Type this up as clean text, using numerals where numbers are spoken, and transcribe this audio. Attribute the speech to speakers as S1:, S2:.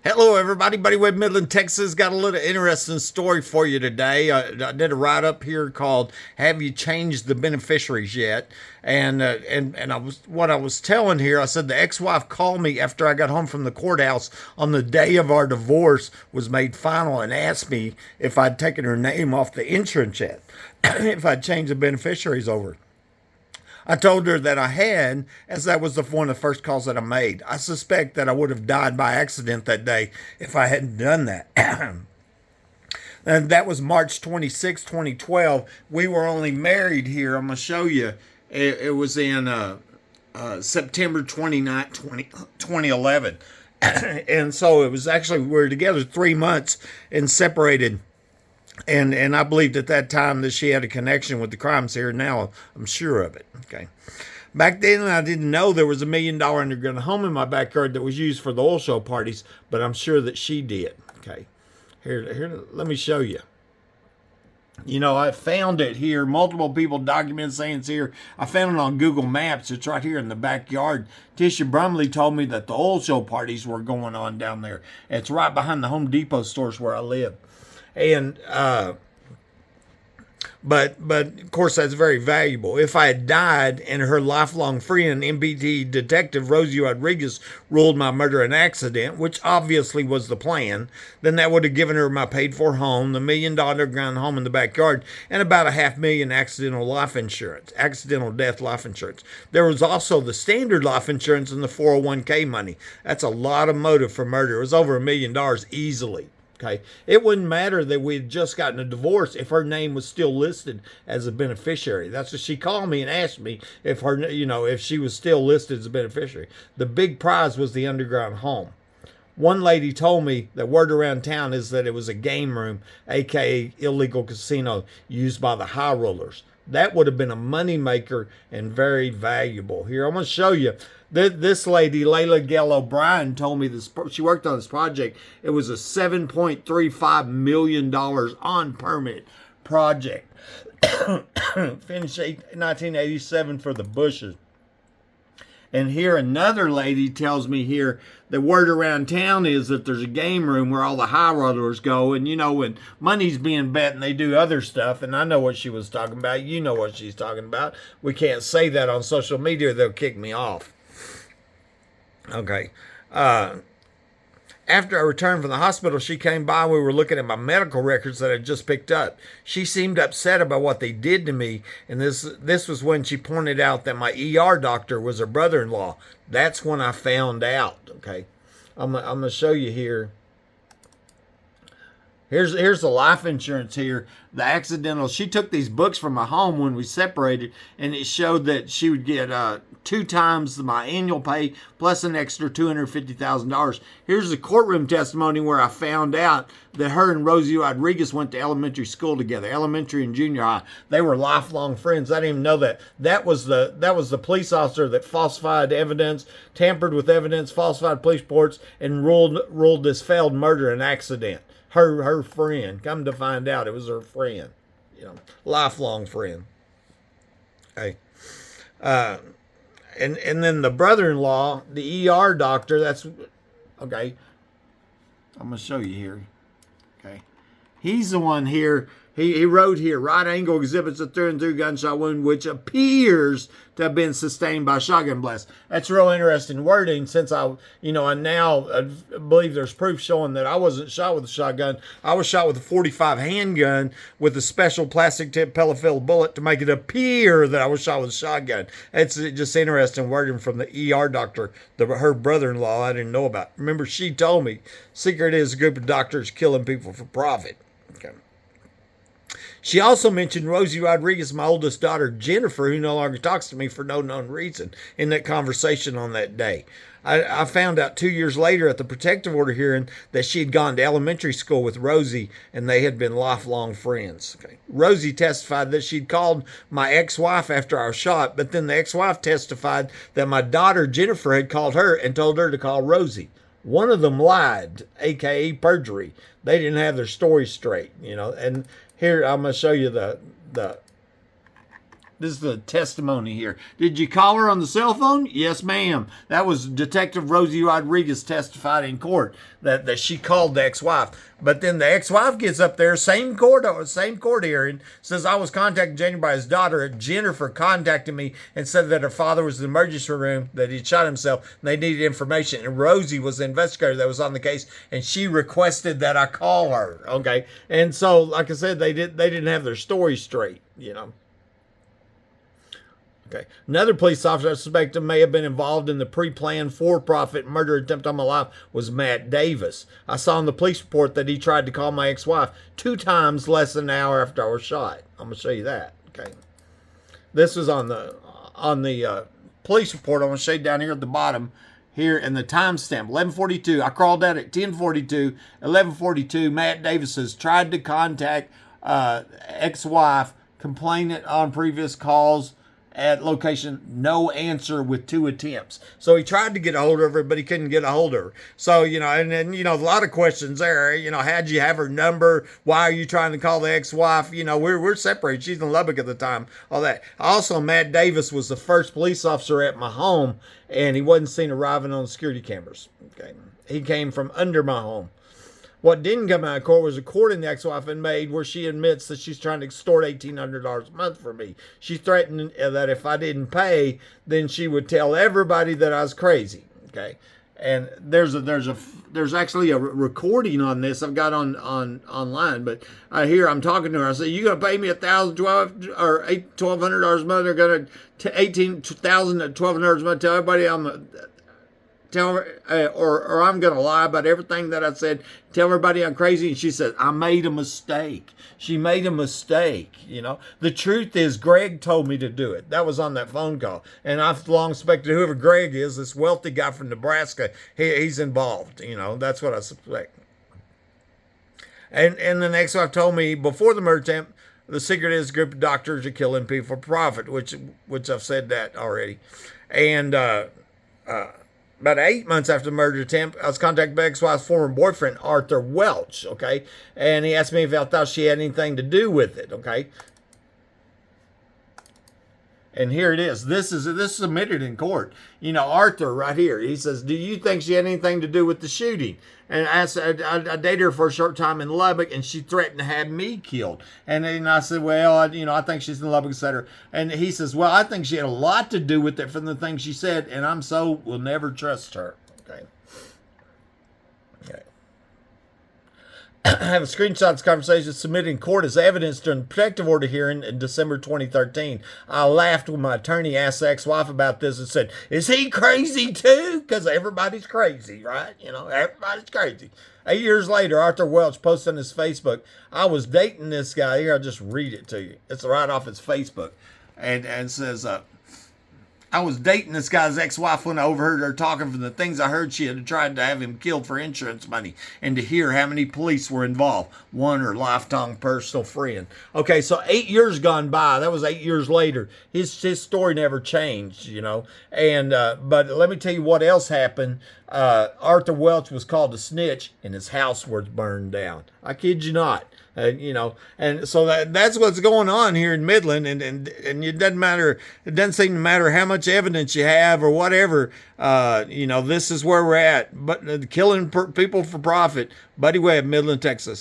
S1: Hello, everybody. Buddy Webb, Midland, Texas. Got a little interesting story for you today. I did a write up here called "Have You Changed the Beneficiaries Yet?" And I was telling here. I said the ex-wife called me after I got home from the courthouse on the day of our divorce was made final and asked me if I'd taken her name off the insurance yet, if I'd changed the beneficiaries over. I told her that I had, as that was one of the first calls that I made. I suspect that I would have died by accident that day if I hadn't done that. And that was March 26, 2012. We were only married here. I'm going to show you. It was in September 29th, 2011. And so it was actually, we were together 3 months and separated. And I believed at that time that she had a connection with the crimes here. Now I'm sure of it. Okay. Back then, I didn't know there was $1 million underground home in my backyard that was used for the oil show parties, but I'm sure that she did. Okay. Here, let me show you. You know, I found it here. Multiple people document saying it's here. I found it on Google Maps. It's right here in the backyard. Tisha Brumley told me that the oil show parties were going on down there. It's right behind the Home Depot stores where I live. And but of course that's very valuable. If I had died and her lifelong friend MPD Detective Rosie Rodriguez ruled my murder an accident, which obviously was the plan, then that would have given her my paid for home, the $1 million ground home in the backyard, and about a $500,000 accidental death life insurance. There was also the standard life insurance and the 401k money. That's a lot of motive for murder. It was over $1 million easily. Okay. It wouldn't matter that we had just gotten a divorce if her name was still listed as a beneficiary. That's what she called me and asked me if if she was still listed as a beneficiary. The big prize was the underground home. One lady told me that word around town is that it was a game room, aka illegal casino used by the high rollers. That would have been a money maker and very valuable. Here, I'm going to show you. This lady, Layla Gale O'Brien, told me this. She worked on this project. It was a $7.35 million on permit project. Finished 1987 for the Bushes. And here another lady tells me here the word around town is that there's a game room where all the high rollers go. And, when money's being bet and they do other stuff, and I know what she was talking about. You know what she's talking about. We can't say that on social media or they'll kick me off. Okay. After I returned from the hospital, she came by. We were looking at my medical records that I just picked up. She seemed upset about what they did to me, and this was when she pointed out that my ER doctor was her brother-in-law. That's when I found out. Okay, I'm gonna show you here. Here's the life insurance here. The accidental. She took these books from my home when we separated, and it showed that she would get 2 times my annual pay plus an extra $250,000. Here's the courtroom testimony where I found out that her and Rosie Rodriguez went to elementary school together, elementary and junior high. They were lifelong friends. I didn't even know that. That was the police officer that falsified evidence, tampered with evidence, falsified police reports, and ruled this failed murder an accident. Her friend. Come to find out, it was her friend. Lifelong friend. Okay. And then the brother-in-law, the ER doctor. That's okay. I'm gonna show you here. Okay. He's the one here. He wrote here, right angle exhibits a through and through gunshot wound which appears to have been sustained by shotgun blast. That's real interesting wording since I now believe there's proof showing that I wasn't shot with a shotgun. I was shot with a .45 handgun with a special plastic tip pellet filled bullet to make it appear that I was shot with a shotgun. It's just interesting wording from the ER doctor, her brother-in-law I didn't know about. Remember, she told me, secret is a group of doctors killing people for profit. Okay. She also mentioned Rosie Rodriguez, my oldest daughter, Jennifer, who no longer talks to me for no known reason, in that conversation on that day. I found out 2 years later at the protective order hearing that she had gone to elementary school with Rosie and they had been lifelong friends. Okay. Rosie testified that she'd called my ex-wife after I was shot, but then the ex-wife testified that my daughter, Jennifer, had called her and told her to call Rosie. One of them lied, aka perjury. They didn't have their story straight, and here I'm going to show you the This is the testimony here. Did you call her on the cell phone? Yes, ma'am. That was Detective Rosie Rodriguez testified in court that she called the ex-wife. But then the ex-wife gets up there, same court hearing, says, I was contacted Jennifer by his daughter. Jennifer contacted me and said that her father was in the emergency room, that he'd shot himself, and they needed information. And Rosie was the investigator that was on the case, and she requested that I call her. Okay. And so, like I said, they didn't have their story straight, you know. Okay. Another police officer suspected may have been involved in the pre-planned for-profit murder attempt on my life was Matt Davis. I saw in the police report that he tried to call my ex-wife 2 times less than an hour after I was shot. I'm going to show you that. Okay. This was on the police report. I'm going to show you down here at the bottom here in the timestamp, 11:42. I crawled out at 10:42, 11:42. Matt Davis has tried to contact ex-wife, complainant on previous calls at location, no answer with 2 attempts. So he tried to get a hold of her, but he couldn't get a hold of her. So, you know, and then, you know, a lot of questions there. You know, how'd you have her number? Why are you trying to call the ex-wife? You know, we're separated. She's in Lubbock at the time. All that. Also, Matt Davis was the first police officer at my home, and he wasn't seen arriving on the security cameras. Okay. He came from under my home. What didn't come out of court was a recording the ex-wife had made where she admits that she's trying to extort $1,800 a month from me. She threatened that if I didn't pay, then she would tell everybody that I was crazy. Okay, and there's actually a recording on this I've got on online. But here I'm talking to her. I say, "You gonna pay me $1,012 or $1,200 a month? They're gonna $18,000 to $1,200 a month. Tell everybody I'm a." Tell her, or I'm going to lie about everything that I said. Tell everybody I'm crazy. And she said, I made a mistake. She made a mistake. You know, the truth is Greg told me to do it. That was on that phone call. And I've long suspected whoever Greg is, this wealthy guy from Nebraska, he's involved. You know, that's what I suspect. And the next one told me before the murder attempt, the secret is a group of doctors are killing people for profit, which I've said that already. And, about 8 months after the murder attempt, I was contacted by ex-wife's former boyfriend, Arthur Welch, okay? And he asked me if I thought she had anything to do with it, okay? And here it is. This is submitted in court. You know, Arthur right here. He says, do you think she had anything to do with the shooting? And I dated her for a short time in Lubbock, and she threatened to have me killed. And then I said, well, I think she's in Lubbock, etc. And he says, well, I think she had a lot to do with it from the things she said, and will never trust her. Okay. I have a screenshot of this conversation submitted in court as evidence during the protective order hearing in December 2013. I laughed when my attorney asked the ex-wife about this and said, is he crazy too? Because everybody's crazy, right? You know, everybody's crazy. 8 years later, Arthur Welch posted on his Facebook, I was dating this guy. Here, I'll just read it to you. It's right off his Facebook. And says, I was dating this guy's ex-wife when I overheard her talking. From the things I heard, she had tried to have him killed for insurance money, and to hear how many police were involved. One, her lifetime personal friend. Okay, so 8 years gone by. That was 8 years later. His story never changed, you know. And but let me tell you what else happened. Arthur Welch was called a snitch, and his house was burned down. I kid you not. You know, and so that's what's going on here in Midland, and it doesn't matter. It doesn't seem to matter how much evidence you have or whatever. You know, this is where we're at. But killing people for profit. Buddy Webb, Midland, Texas.